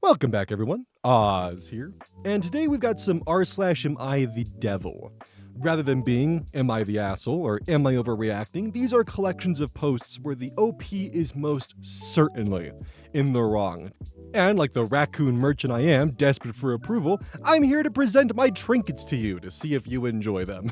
Welcome back, everyone. Oz here, and today we've got some r/AmITheDevil. Rather than being Am I the Asshole or Am I Overreacting, these are collections of posts where the OP is most certainly in the wrong. And like the raccoon merchant I am, desperate for approval, I'm here to present my trinkets to you to see if you enjoy them.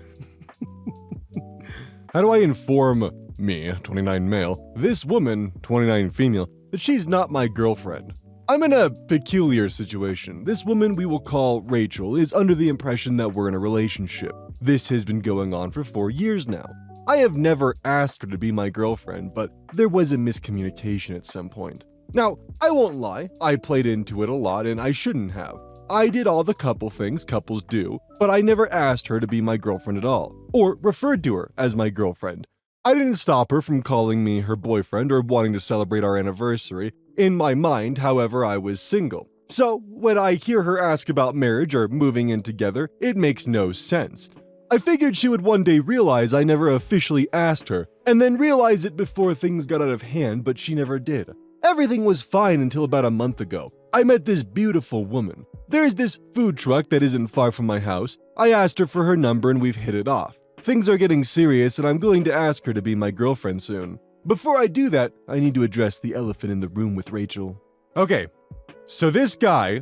How do I inform me, 29 male, this woman, 29 female, that she's not my girlfriend? I'm in a peculiar situation. This woman we will call Rachel is under the impression that we're in a relationship. This has been going on for 4 years now. I have never asked her to be my girlfriend, but there was a miscommunication at some point. Now, I won't lie, I played into it a lot and I shouldn't have. I did all the couple things couples do, but I never asked her to be my girlfriend at all, or referred to her as my girlfriend. I didn't stop her from calling me her boyfriend or wanting to celebrate our anniversary. In my mind, however, I was single. So when I hear her ask about marriage or moving in together, it makes no sense. I figured she would one day realize I never officially asked her, and then realize it before things got out of hand, but she never did. Everything was fine until about a month ago. I met this beautiful woman. There's this food truck that isn't far from my house. I asked her for her number and we've hit it off. Things are getting serious and I'm going to ask her to be my girlfriend soon. Before I do that, I need to address the elephant in the room with Rachel. Okay, so this guy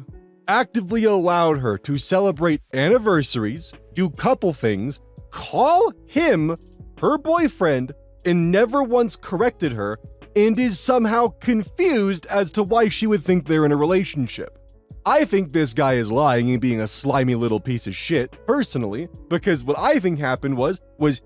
actively allowed her to celebrate anniversaries, do couple things, call him her boyfriend, and never once corrected her, and is somehow confused as to why she would think they're in a relationship. I think this guy is lying and being a slimy little piece of shit, personally, because what I think happened was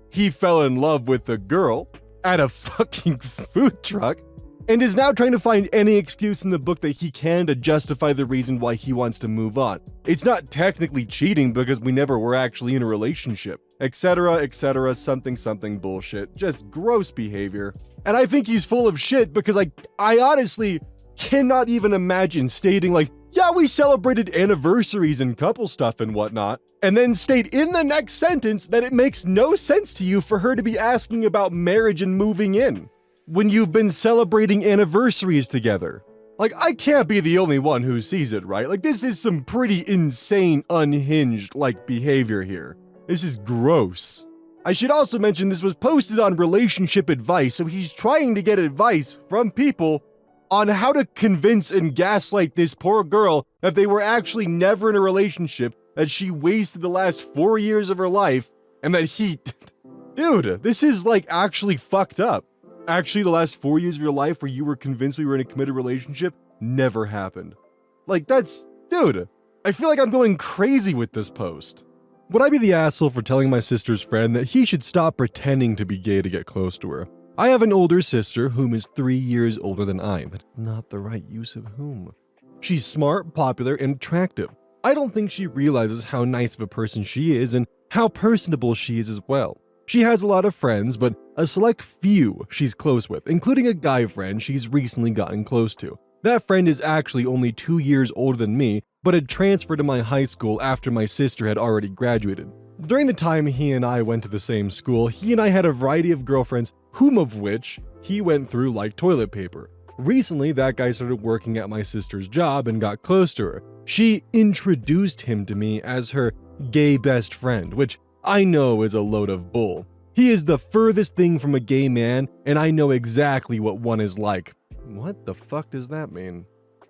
he fell in love with the girl at a fucking food truck and is now trying to find any excuse in the book that he can to justify the reason why he wants to move on. It's not technically cheating because we never were actually in a relationship, etc., something bullshit, just gross behavior. And I think he's full of shit because I honestly cannot even imagine stating like, yeah, we celebrated anniversaries and couple stuff and whatnot, and then state in the next sentence that it makes no sense to you for her to be asking about marriage and moving in when you've been celebrating anniversaries together. Like, I can't be the only one who sees it, right? Like, this is some pretty insane, unhinged, behavior here. This is gross. I should also mention this was posted on relationship advice, so he's trying to get advice from people on how to convince and gaslight this poor girl that they were actually never in a relationship, that she wasted the last 4 years of her life, and that he... Dude, this is actually fucked up. Actually, the last 4 years of your life where you were convinced we were in a committed relationship never happened. Dude, I feel like I'm going crazy with this post. Would I be the asshole for telling my sister's friend that he should stop pretending to be gay to get close to her? I have an older sister whom is 3 years older than I. That's not the right use of whom. She's smart, popular, and attractive. I don't think she realizes how nice of a person she is and how personable she is as well. She has a lot of friends, but a select few she's close with, including a guy friend she's recently gotten close to. That friend is actually only 2 years older than me, but had transferred to my high school after my sister had already graduated. During the time he and I went to the same school, he and I had a variety of girlfriends, whom of which he went through like toilet paper. Recently, that guy started working at my sister's job and got close to her. She introduced him to me as her gay best friend, which I know is a load of bull. He is the furthest thing from a gay man, and I know exactly what one is like. What the fuck does that mean?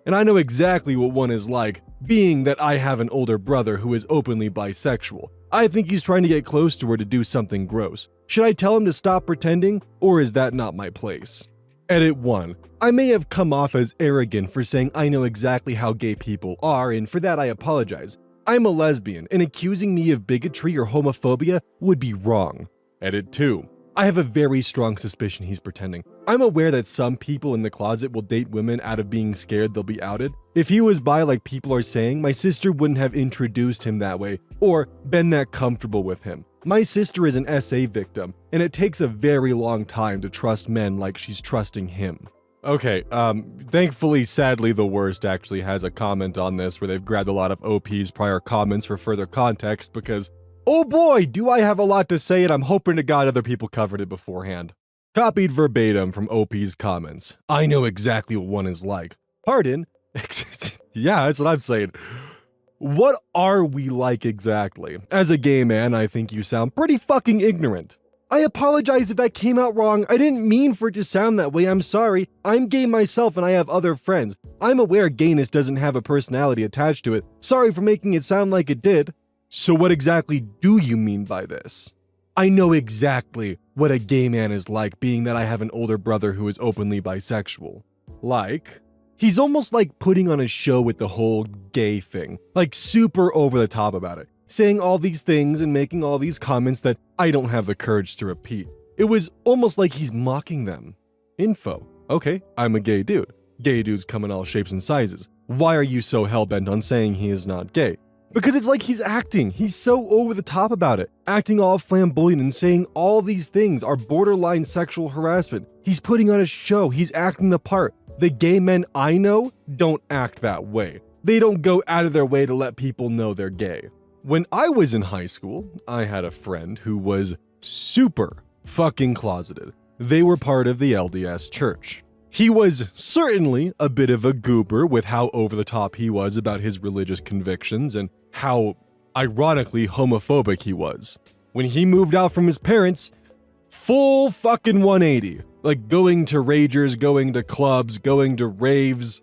And I know exactly what one is like, being that I have an older brother who is openly bisexual. I think he's trying to get close to her to do something gross. Should I tell him to stop pretending, or is that not my place? Edit 1. I may have come off as arrogant for saying I know exactly how gay people are, and for that I apologize. I'm a lesbian, and accusing me of bigotry or homophobia would be wrong. Edit 2. I have a very strong suspicion he's pretending. I'm aware that some people in the closet will date women out of being scared they'll be outed. If he was bi like people are saying, my sister wouldn't have introduced him that way or been that comfortable with him. My sister is an SA victim, and it takes a very long time to trust men like she's trusting him. Okay, thankfully, sadly, The Worst actually has a comment on this where they've grabbed a lot of OP's prior comments for further context because, oh boy, do I have a lot to say, and I'm hoping to God other people covered it beforehand. Copied verbatim from OP's comments. I know exactly what one is like. Pardon? Yeah, that's what I'm saying. What are we like exactly? As a gay man, I think you sound pretty fucking ignorant. I apologize if that came out wrong. I didn't mean for it to sound that way. I'm sorry. I'm gay myself and I have other friends. I'm aware gayness doesn't have a personality attached to it. Sorry for making it sound like it did. So what exactly do you mean by this? I know exactly what a gay man is like, being that I have an older brother who is openly bisexual. Like, he's almost like putting on a show with the whole gay thing, like super over the top about it, saying all these things and making all these comments that I don't have the courage to repeat. It was almost like he's mocking them. Info. Okay, I'm a gay dude. Gay dudes come in all shapes and sizes. Why are you so hell-bent on saying he is not gay? Because it's like he's acting. He's so over the top about it, acting all flamboyant and saying all these things are borderline sexual harassment. He's putting on a show. He's acting the part. The gay men I know don't act that way. They don't go out of their way to let people know they're gay. When I was in high school, I had a friend who was super fucking closeted. They were part of the LDS church. He was certainly a bit of a goober with how over the top he was about his religious convictions and how ironically homophobic he was. When he moved out from his parents, full fucking 180. Like going to ragers, going to clubs, going to raves,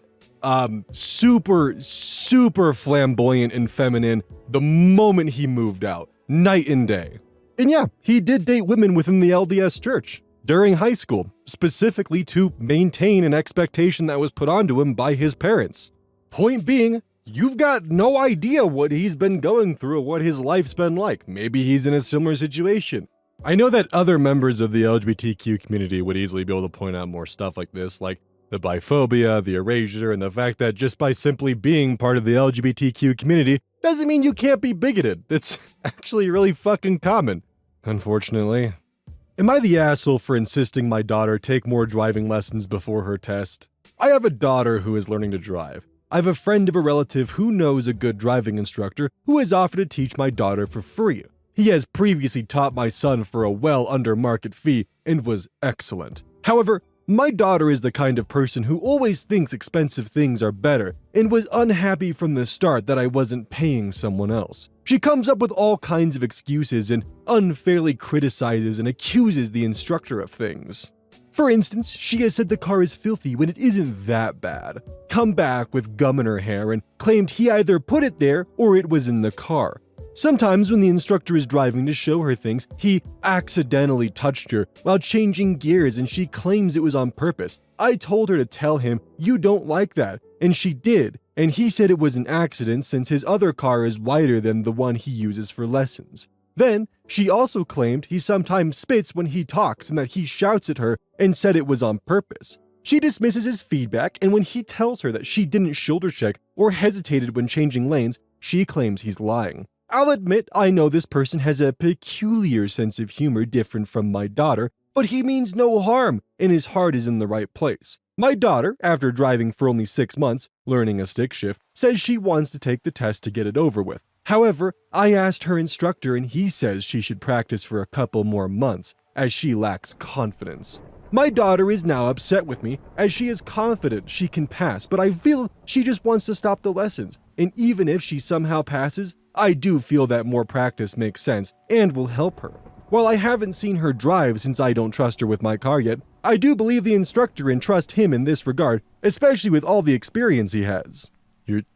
super flamboyant and feminine the moment he moved out, night and day. And yeah, he did date women within the LDS church during high school, specifically to maintain an expectation that was put onto him by his parents. Point being, you've got no idea what he's been going through or what his life's been like. Maybe he's in a similar situation. I know that other members of the LGBTQ community would easily be able to point out more stuff like this, like the biphobia, the erasure, and the fact that just by simply being part of the LGBTQ community doesn't mean you can't be bigoted. That's actually really fucking common, unfortunately. Am I the asshole for insisting my daughter take more driving lessons before her test? I have a daughter who is learning to drive. I have a friend of a relative who knows a good driving instructor who has offered to teach my daughter for free. He has previously taught my son for a well under market fee and was excellent. However, my daughter is the kind of person who always thinks expensive things are better and was unhappy from the start that I wasn't paying someone else. She comes up with all kinds of excuses and unfairly criticizes and accuses the instructor of things. For instance, she has said the car is filthy when it isn't that bad, come back with gum in her hair and claimed he either put it there or it was in the car. Sometimes when the instructor is driving to show her things, he accidentally touched her while changing gears and she claims it was on purpose. I told her to tell him, "You don't like that," and she did, and he said it was an accident since his other car is wider than the one he uses for lessons. Then, she also claimed he sometimes spits when he talks and that he shouts at her and said it was on purpose. She dismisses his feedback, and when he tells her that she didn't shoulder check or hesitated when changing lanes, she claims he's lying. I'll admit I know this person has a peculiar sense of humor different from my daughter, but he means no harm and his heart is in the right place. My daughter, after driving for only 6 months, learning a stick shift, says she wants to take the test to get it over with. However, I asked her instructor and he says she should practice for a couple more months as she lacks confidence. My daughter is now upset with me as she is confident she can pass, but I feel she just wants to stop the lessons. And even if she somehow passes, I do feel that more practice makes sense and will help her. While I haven't seen her drive since I don't trust her with my car yet, I do believe the instructor and trust him in this regard, especially with all the experience he has.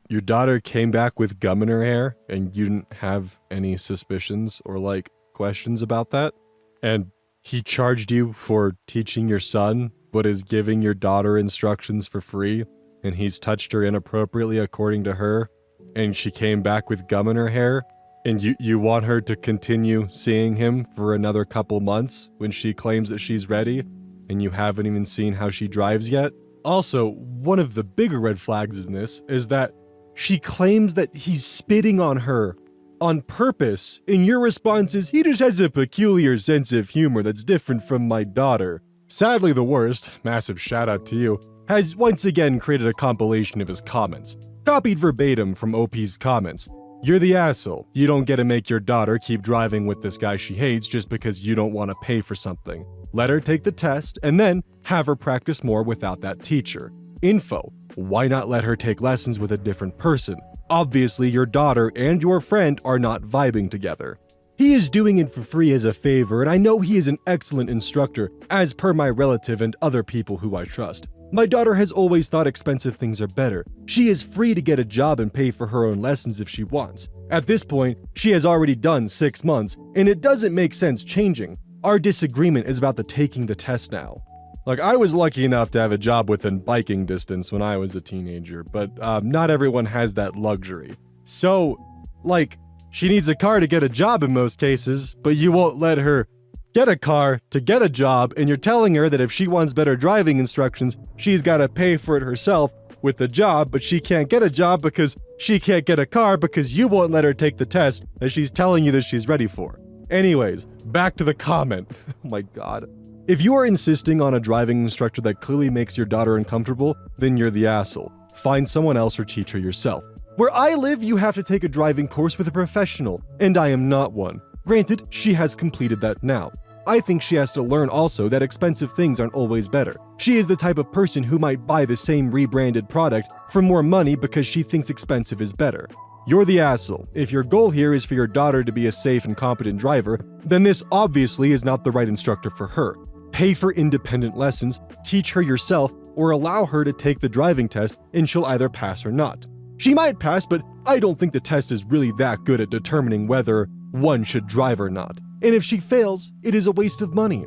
Your daughter came back with gum in her hair and you didn't have any suspicions or questions about that? And he charged you for teaching your son but is giving your daughter instructions for free and he's touched her inappropriately according to her and she came back with gum in her hair and you want her to continue seeing him for another couple months when she claims that she's ready and you haven't even seen how she drives yet? Also, one of the bigger red flags in this is that she claims that he's spitting on her on purpose, and your response is, he just has a peculiar sense of humor that's different from my daughter. Sadly, the worst, massive shout out to you, has once again created a compilation of his comments, copied verbatim from OP's comments. You're the asshole. You don't get to make your daughter keep driving with this guy she hates just because you don't want to pay for something. Let her take the test and then have her practice more without that teacher. Info: why not let her take lessons with a different person? Obviously, your daughter and your friend are not vibing together. He is doing it for free as a favor, and I know he is an excellent instructor, as per my relative and other people who I trust. My daughter has always thought expensive things are better. She is free to get a job and pay for her own lessons if she wants. At this point, she has already done 6 months, and it doesn't make sense changing. Our disagreement is about the taking the test now. Like, I was lucky enough to have a job within biking distance when I was a teenager, but not everyone has that luxury. So, like, she needs a car to get a job in most cases, but you won't let her get a car to get a job, and you're telling her that if she wants better driving instructions, she's got to pay for it herself with the job, but she can't get a job because she can't get a car because you won't let her take the test that she's telling you that she's ready for. Anyways, back to the comment. Oh my god. If you are insisting on a driving instructor that clearly makes your daughter uncomfortable, then you're the asshole. Find someone else or teach her yourself. Where I live, you have to take a driving course with a professional, and I am not one. Granted, she has completed that now. I think she has to learn also that expensive things aren't always better. She is the type of person who might buy the same rebranded product for more money because she thinks expensive is better. You're the asshole. If your goal here is for your daughter to be a safe and competent driver, then this obviously is not the right instructor for her. Pay for independent lessons, teach her yourself, or allow her to take the driving test and she'll either pass or not. She might pass, but I don't think the test is really that good at determining whether one should drive or not. And if she fails, it is a waste of money.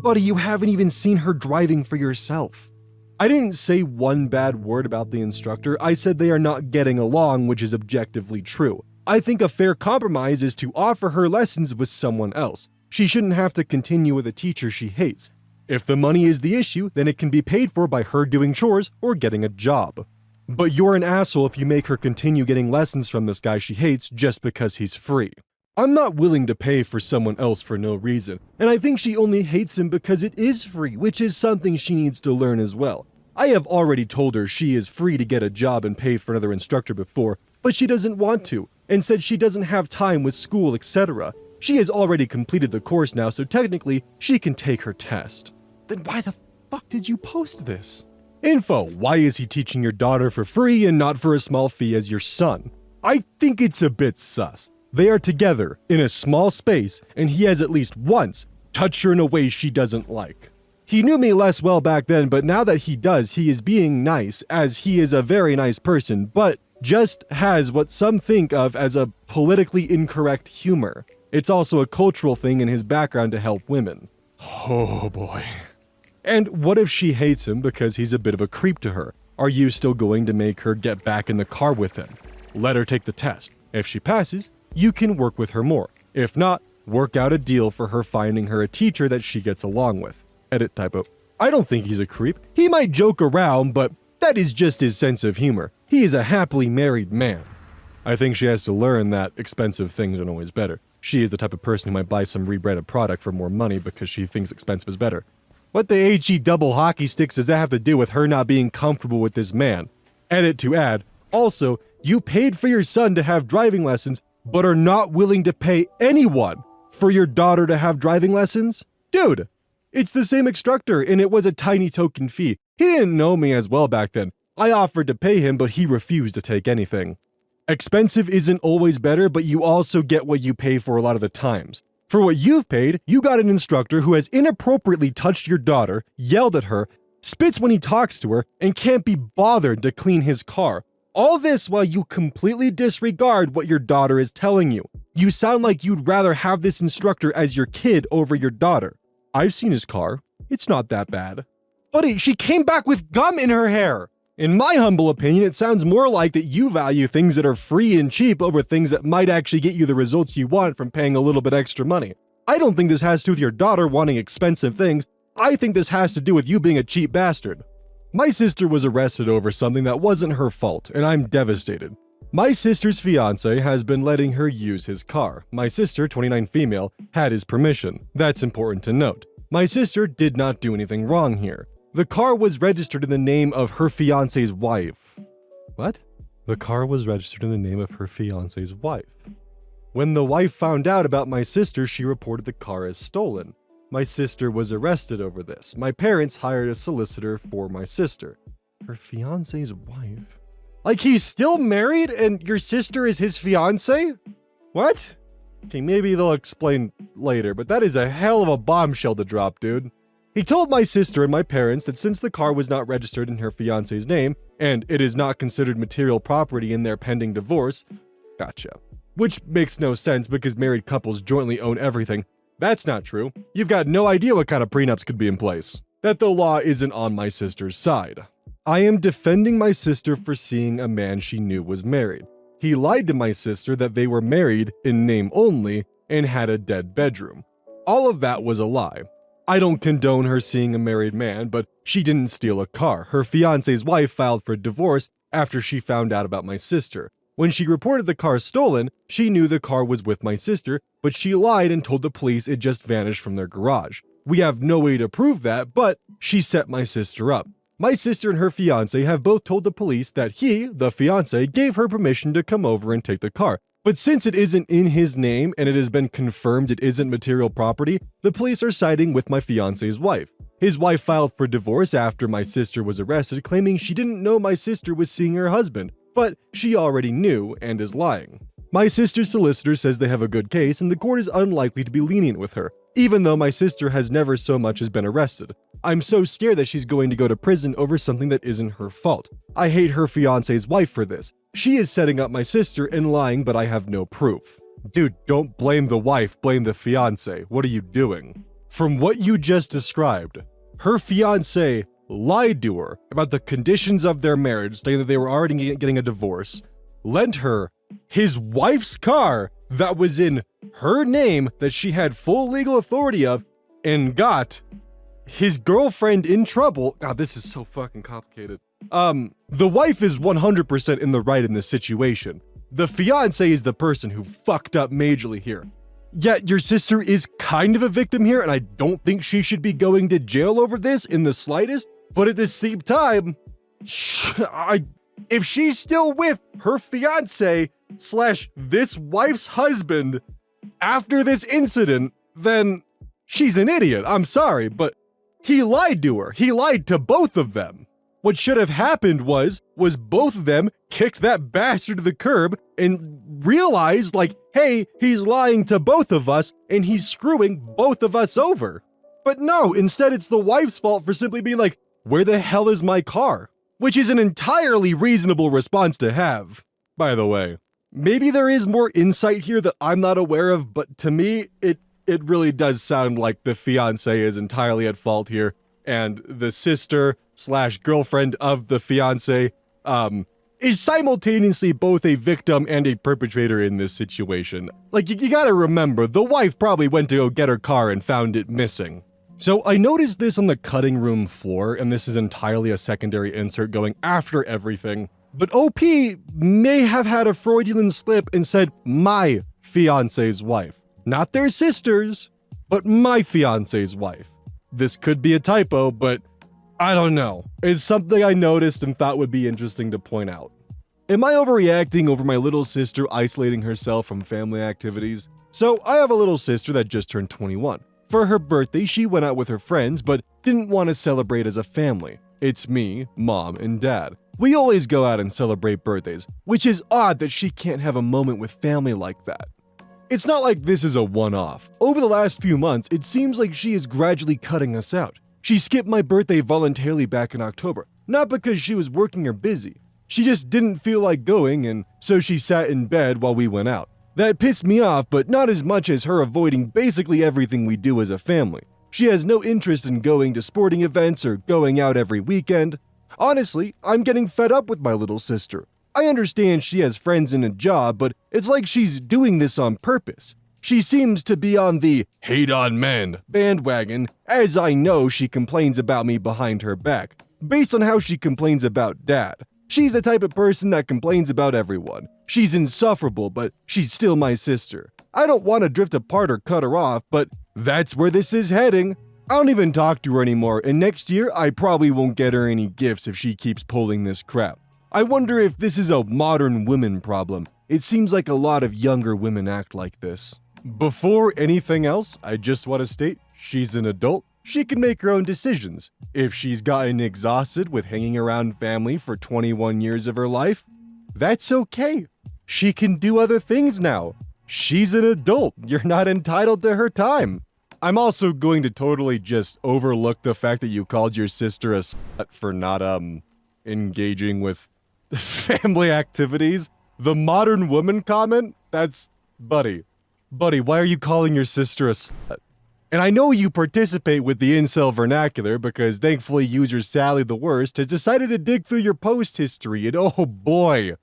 Buddy, you haven't even seen her driving for yourself. I didn't say one bad word about the instructor. I said they are not getting along, which is objectively true. I think a fair compromise is to offer her lessons with someone else. She shouldn't have to continue with a teacher she hates. If the money is the issue, then it can be paid for by her doing chores or getting a job. But you're an asshole if you make her continue getting lessons from this guy she hates just because he's free. I'm not willing to pay for someone else for no reason, and I think she only hates him because it is free, which is something she needs to learn as well. I have already told her she is free to get a job and pay for another instructor before, but she doesn't want to, and said she doesn't have time with school, etc. She has already completed the course now, so technically, she can take her test. Then why the fuck did you post this? Info: why is he teaching your daughter for free and not for a small fee as your son? I think it's a bit sus. They are together in a small space, and he has at least once touched her in a way she doesn't like. He knew me less well back then, but now that he does, he is being nice, as he is a very nice person, but just has what some think of as a politically incorrect humor. It's also a cultural thing in his background to help women. Oh boy. And what if she hates him because he's a bit of a creep to her? Are you still going to make her get back in the car with him? Let her take the test. If she passes, you can work with her more. If not, work out a deal for her finding her a teacher that she gets along with. Edit typo. I don't think he's a creep. He might joke around, but that is just his sense of humor. He is a happily married man. I think she has to learn that expensive things aren't always better. She is the type of person who might buy some rebranded product for more money because she thinks expensive is better. What the HE double hockey sticks does that have to do with her not being comfortable with this man? Edit to add. Also, you paid for your son to have driving lessons, but are not willing to pay anyone for your daughter to have driving lessons? Dude, it's the same instructor, and it was a tiny token fee. He didn't know me as well back then. I offered to pay him, but he refused to take anything. Expensive isn't always better, but you also get what you pay for a lot of the times. For what you've paid, you got an instructor who has inappropriately touched your daughter, yelled at her, spits when he talks to her, and can't be bothered to clean his car. All this while you completely disregard what your daughter is telling you. You sound like you'd rather have this instructor as your kid over your daughter. I've seen his car. It's not that bad. Buddy, she came back with gum in her hair. In my humble opinion, it sounds more like that you value things that are free and cheap over things that might actually get you the results you want from paying a little bit extra money. I don't think this has to do with your daughter wanting expensive things. I think this has to do with you being a cheap bastard. My sister was arrested over something that wasn't her fault, and I'm devastated. My sister's fiance has been letting her use his car. My sister, 29 female, had his permission. That's important to note. My sister did not do anything wrong here. The car was registered in the name of her fiance's wife. What? The car was registered in the name of her fiance's wife. When the wife found out about my sister, she reported the car as stolen. My sister was arrested over this. My parents hired a solicitor for my sister. Her fiance's wife? Like, he's still married and your sister is his fiance? What? Okay, maybe they'll explain later, but that is a hell of a bombshell to drop, dude. He told my sister and my parents that since the car was not registered in her fiance's name, and it is not considered material property in their pending divorce, gotcha. Which makes no sense because married couples jointly own everything. That's not true. You've got no idea what kind of prenups could be in place. That the law isn't on my sister's side. I am defending my sister for seeing a man she knew was married. He lied to my sister that they were married in name only and had a dead bedroom. All of that was a lie. I don't condone her seeing a married man, but she didn't steal a car. Her fiance's wife filed for divorce after she found out about my sister. When she reported the car stolen, she knew the car was with my sister, but she lied and told the police it just vanished from their garage. We have no way to prove that, but she set my sister up. My sister and her fiance have both told the police that he, the fiance, gave her permission to come over and take the car. But since it isn't in his name and it has been confirmed it isn't material property, the police are siding with my fiance's wife. His wife filed for divorce after my sister was arrested, claiming she didn't know my sister was seeing her husband, but she already knew and is lying. My sister's solicitor says they have a good case and the court is unlikely to be lenient with her, even though my sister has never so much as been arrested. I'm so scared that she's going to go to prison over something that isn't her fault. I hate her fiance's wife for this. She is setting up my sister and lying, but I have no proof. Dude, don't blame the wife, blame the fiance. What are you doing? From what you just described, her fiance lied to her about the conditions of their marriage, saying that they were already getting a divorce, lent her his wife's car that was in her name that she had full legal authority of, and got his girlfriend in trouble. God, this is so fucking complicated. The wife is 100% in the right in this situation. The fiance is the person who fucked up majorly here. Yet your sister is kind of a victim here, and I don't think she should be going to jail over this in the slightest. But at the same time, if she's still with her fiance / this wife's husband after this incident, then she's an idiot. I'm sorry, but he lied to her. He lied to both of them. What should have happened was both of them kicked that bastard to the curb and realized, like, hey, he's lying to both of us and he's screwing both of us over. But no, instead it's the wife's fault for simply being like, where the hell is my car? Which is an entirely reasonable response to have, by the way. Maybe there is more insight here that I'm not aware of, but to me, it really does sound like the fiance is entirely at fault here, and the sister / girlfriend of the fiance is simultaneously both a victim and a perpetrator in this situation. Like, you gotta remember, the wife probably went to go get her car and found it missing. So I noticed this on the cutting room floor, and this is entirely a secondary insert going after everything. But OP may have had a Freudian slip and said my fiance's wife. Not their sisters, but my fiance's wife. This could be a typo, but I don't know. It's something I noticed and thought would be interesting to point out. Am I overreacting over my little sister isolating herself from family activities? So I have a little sister that just turned 21. For her birthday, she went out with her friends, but didn't want to celebrate as a family. It's me, mom, and dad. We always go out and celebrate birthdays, which is odd that she can't have a moment with family like that. It's not like this is a one-off. Over the last few months, it seems like she is gradually cutting us out. She skipped my birthday voluntarily back in October, not because she was working or busy. She just didn't feel like going, and so she sat in bed while we went out. That pissed me off, but not as much as her avoiding basically everything we do as a family. She has no interest in going to sporting events or going out every weekend. Honestly, I'm getting fed up with my little sister. I understand she has friends and a job, but it's like she's doing this on purpose. She seems to be on the hate on men bandwagon, as I know she complains about me behind her back, based on how she complains about dad. She's the type of person that complains about everyone. She's insufferable, but she's still my sister. I don't want to drift apart or cut her off, but that's where this is heading. I don't even talk to her anymore, and next year I probably won't get her any gifts if she keeps pulling this crap. I wonder if this is a modern women problem. It seems like a lot of younger women act like this. Before anything else, I just want to state she's an adult, She can make her own decisions. If she's gotten exhausted with hanging around family for 21 years of her life, that's okay. She can do other things now. She's an adult. You're not entitled to her time. I'm also going to totally just overlook the fact that you called your sister a slut for not, engaging with family activities. The modern woman comment? That's... Buddy, why are you calling your sister a slut? And I know you participate with the incel vernacular because thankfully user Sally the Worst has decided to dig through your post history, and oh boy,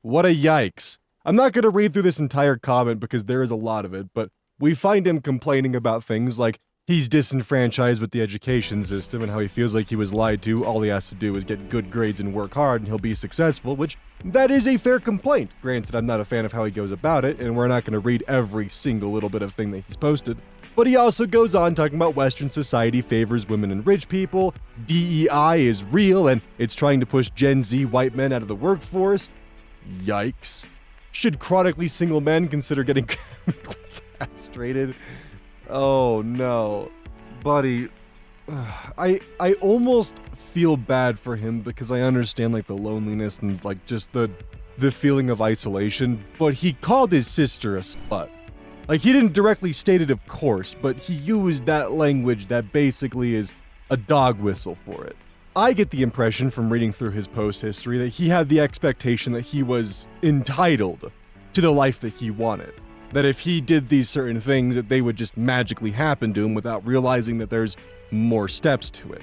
what a yikes. I'm not going to read through this entire comment because there is a lot of it, but we find him complaining about things like he's disenfranchised with the education system and how he feels like he was lied to. All he has to do is get good grades and work hard and he'll be successful, which that is a fair complaint. Granted, I'm not a fan of how he goes about it, and we're not going to read every single little bit of thing that he's posted. But he also goes on talking about Western society favors women and rich people, DEI is real, and it's trying to push Gen Z white men out of the workforce. Yikes. Should chronically single men consider getting castrated? Oh no. Buddy, I almost feel bad for him because I understand like the loneliness and like just the feeling of isolation, but he called his sister a slut. Like, he didn't directly state it, of course, but he used that language that basically is a dog whistle for it. I get the impression from reading through his post history that he had the expectation that he was entitled to the life that he wanted. That if he did these certain things, that they would just magically happen to him without realizing that there's more steps to it.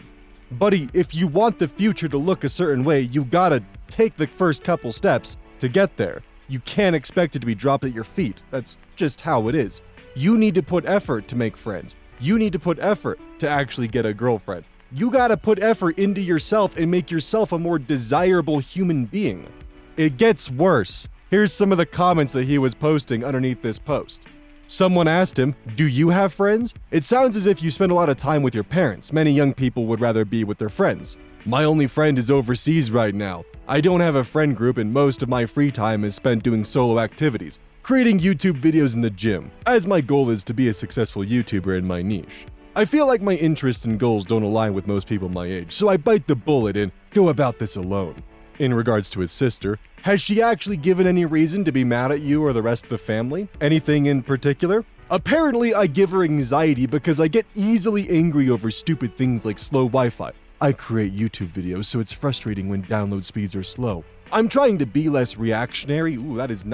Buddy, if you want the future to look a certain way, you gotta take the first couple steps to get there. You can't expect it to be dropped at your feet. That's just how it is. You need to put effort to make friends. You need to put effort to actually get a girlfriend. You gotta put effort into yourself and make yourself a more desirable human being. It gets worse. Here's some of the comments that he was posting underneath this post. Someone asked him, "Do you have friends? It sounds as if you spend a lot of time with your parents. Many young people would rather be with their friends. My only friend is overseas right now. I don't have a friend group and most of my free time is spent doing solo activities, creating YouTube videos in the gym, as my goal is to be a successful YouTuber in my niche. I feel like my interests and goals don't align with most people my age, so I bite the bullet and go about this alone." In regards to his sister, has she actually given any reason to be mad at you or the rest of the family? Anything in particular? Apparently, I give her anxiety because I get easily angry over stupid things like slow Wi-Fi. I create YouTube videos, so it's frustrating when download speeds are slow. I'm trying to be less reactionary. Ooh, that does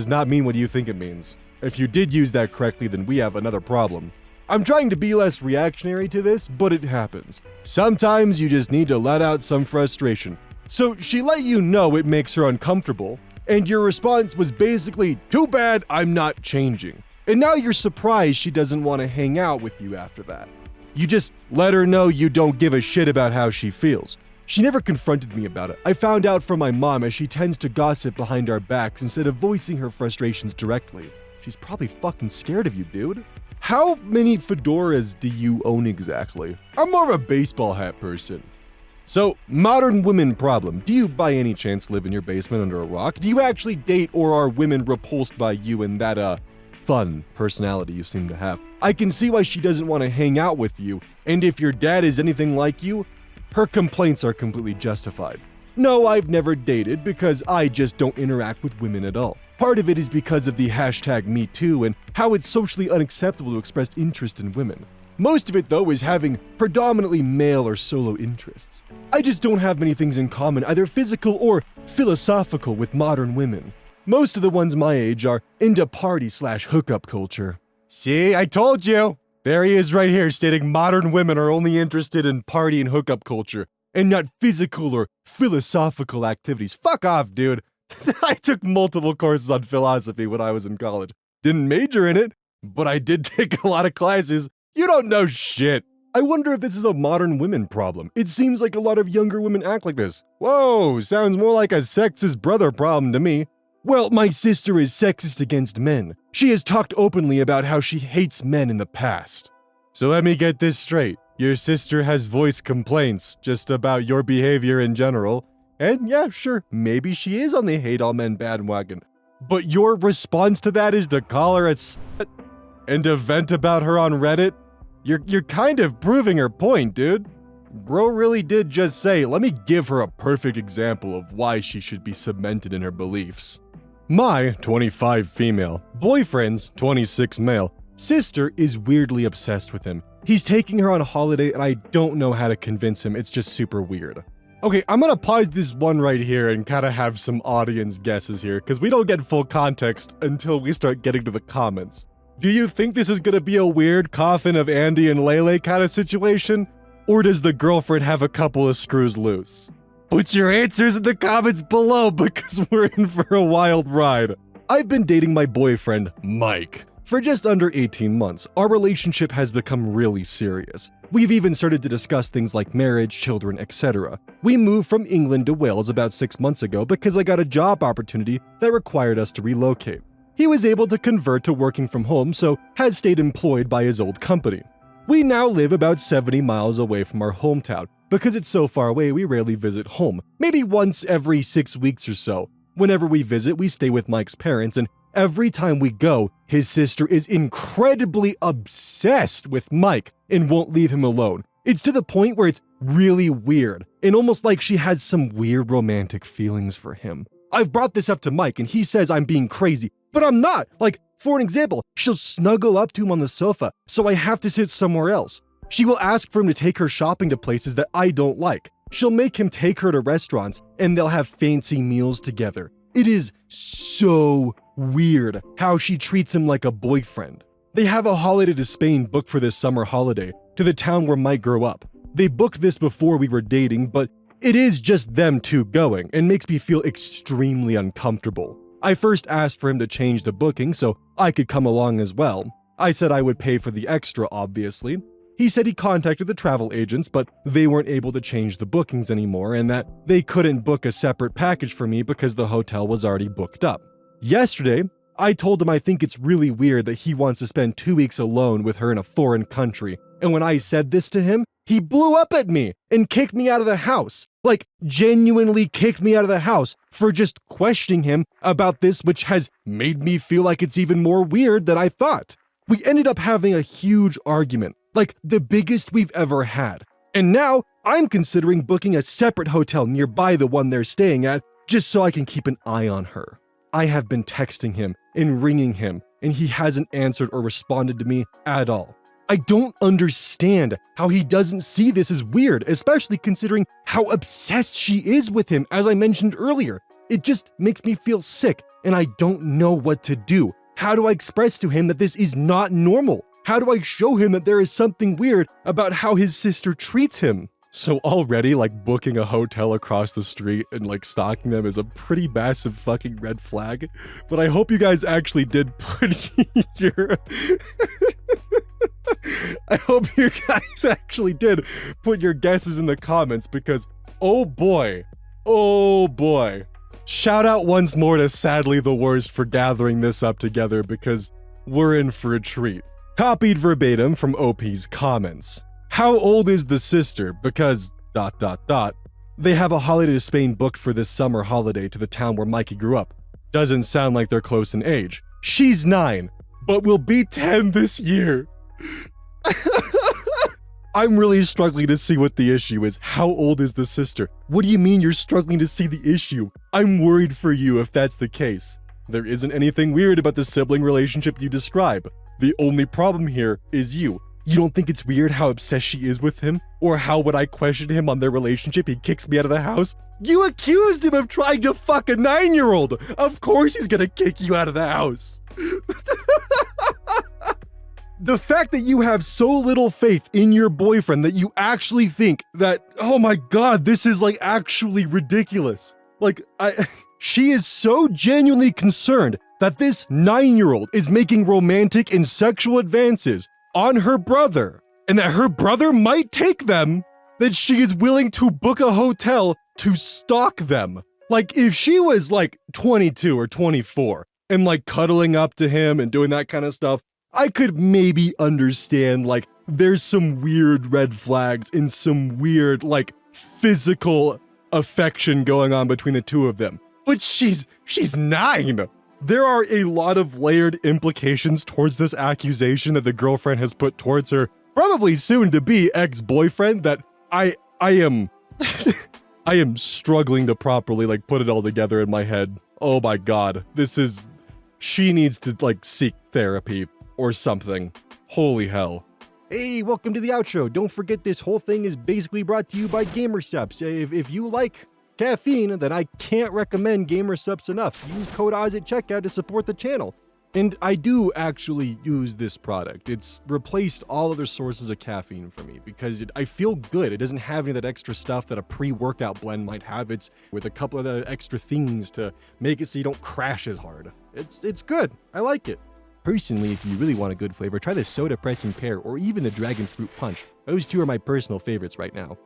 not mean what you think it means. If you did use that correctly, then we have another problem. I'm trying to be less reactionary to this, but it happens. Sometimes you just need to let out some frustration. So she let you know it makes her uncomfortable, and your response was basically, "Too bad I'm not changing." And now you're surprised she doesn't want to hang out with you after that. You just let her know you don't give a shit about how she feels. She never confronted me about it. I found out from my mom as she tends to gossip behind our backs instead of voicing her frustrations directly. She's probably fucking scared of you, dude. How many fedoras do you own exactly? I'm more of a baseball hat person. So, modern women problem. Do you by any chance live in your basement under a rock? Do you actually date, or are women repulsed by you and that, fun personality you seem to have? I can see why she doesn't want to hang out with you, and if your dad is anything like you, her complaints are completely justified. No, I've never dated because I just don't interact with women at all. Part of it is because of the #MeToo and how it's socially unacceptable to express interest in women. Most of it, though, is having predominantly male or solo interests. I just don't have many things in common, either physical or philosophical, with modern women. Most of the ones my age are into party/hookup culture. See, I told you! There he is right here stating modern women are only interested in party and hookup culture, and not physical or philosophical activities. Fuck off, dude! I took multiple courses on philosophy when I was in college. Didn't major in it, but I did take a lot of classes. You don't know shit. I wonder if this is a modern women problem. It seems like a lot of younger women act like this. Whoa, sounds more like a sexist brother problem to me. Well, my sister is sexist against men. She has talked openly about how she hates men in the past. So let me get this straight. Your sister has voiced complaints just about your behavior in general. And yeah, sure, maybe she is on the hate all men bandwagon. But your response to that is to call her a slut and to vent about her on Reddit? You're kind of proving her point, dude. Bro really did just say, let me give her a perfect example of why she should be cemented in her beliefs. My 25 female, boyfriend's 26 male, sister is weirdly obsessed with him. He's taking her on a holiday and I don't know how to convince him. It's just super weird. Okay, I'm gonna pause this one right here and kind of have some audience guesses here because we don't get full context until we start getting to the comments. Do you think this is gonna be a weird coffin of Andy and Lele kind of situation? Or does the girlfriend have a couple of screws loose? Put your answers in the comments below because we're in for a wild ride. I've been dating my boyfriend, Mike, for just under 18 months. Our relationship has become really serious. We've even started to discuss things like marriage, children, etc. We moved from England to Wales about 6 months ago because I got a job opportunity that required us to relocate. He was able to convert to working from home, so has stayed employed by his old company. We now live about 70 miles away from our hometown. Because it's so far away, we rarely visit home, maybe once every 6 weeks or so. Whenever we visit, we stay with Mike's parents, and every time we go, his sister is incredibly obsessed with Mike and won't leave him alone. It's to the point where it's really weird, and almost like she has some weird romantic feelings for him. I've brought this up to Mike, and he says I'm being crazy, but I'm not. Like, for an example, she'll snuggle up to him on the sofa, so I have to sit somewhere else. She will ask for him to take her shopping to places that I don't like. She'll make him take her to restaurants, and they'll have fancy meals together. It is so weird how she treats him like a boyfriend. They have a holiday to Spain booked for this summer holiday, to the town where Mike grew up. They booked this before we were dating, but it is just them two going, and makes me feel extremely uncomfortable. I first asked for him to change the booking so I could come along as well. I said I would pay for the extra, obviously. He said he contacted the travel agents, but they weren't able to change the bookings anymore and that they couldn't book a separate package for me because the hotel was already booked up. Yesterday, I told him I think it's really weird that he wants to spend 2 weeks alone with her in a foreign country. And when I said this to him, he blew up at me and kicked me out of the house. Like, genuinely kicked me out of the house for just questioning him about this, which has made me feel like it's even more weird than I thought. We ended up having a huge argument, like the biggest we've ever had. And now I'm considering booking a separate hotel nearby the one they're staying at, just so I can keep an eye on her. I have been texting him and ringing him, and he hasn't answered or responded to me at all. I don't understand how he doesn't see this as weird, especially considering how obsessed she is with him, as I mentioned earlier. It just makes me feel sick, and I don't know what to do. How do I express to him that this is not normal? How do I show him that there is something weird about how his sister treats him? So already, like, booking a hotel across the street and, like, stalking them is a pretty massive fucking red flag. But I hope you guys actually did put your... I hope you guys actually did put your guesses in the comments because, oh boy. Shout out once more to Sadly the Worst for gathering this up together because we're in for a treat. Copied verbatim from OP's comments. How old is the sister? Because ... They have a holiday to Spain booked for this summer holiday to the town where Mikey grew up. Doesn't sound like they're close in age. She's 9, but will be 10 this year. I'm really struggling to see what the issue is. How old is the sister? What do you mean you're struggling to see the issue? I'm worried for you if that's the case. There isn't anything weird about the sibling relationship you describe. The only problem here is you. You don't think it's weird how obsessed she is with him? Or how when I questioned him on their relationship, he kicks me out of the house? You accused him of trying to fuck a 9-year-old! Of course he's gonna kick you out of the house! The fact that you have so little faith in your boyfriend that you actually think that, oh my god, this is like actually ridiculous. Like, she is so genuinely concerned that this 9-year-old is making romantic and sexual advances on her brother, and that her brother might take them, that she is willing to book a hotel to stalk them. Like, if she was like 22 or 24 and like cuddling up to him and doing that kind of stuff, I could maybe understand, like, there's some weird red flags and some weird, like, physical affection going on between the two of them. But she's 9! There are a lot of layered implications towards this accusation that the girlfriend has put towards her probably soon to be ex-boyfriend that I am I am struggling to properly like put it all together in my head. Oh my god. She needs to like seek therapy or something. Holy hell. Hey, welcome to the outro. Don't forget this whole thing is basically brought to you by GamerSupps. If you like caffeine, then I can't recommend GamerSupps enough. Use code Oz at checkout to support the channel. And I do actually use this product. It's replaced all other sources of caffeine for me because I feel good. It doesn't have any of that extra stuff that a pre-workout blend might have. It's with a couple of the extra things to make it so you don't crash as hard. It's good. I like it. Personally, if you really want a good flavor, try the Soda Pressing Pear or even the Dragon Fruit Punch. Those two are my personal favorites right now.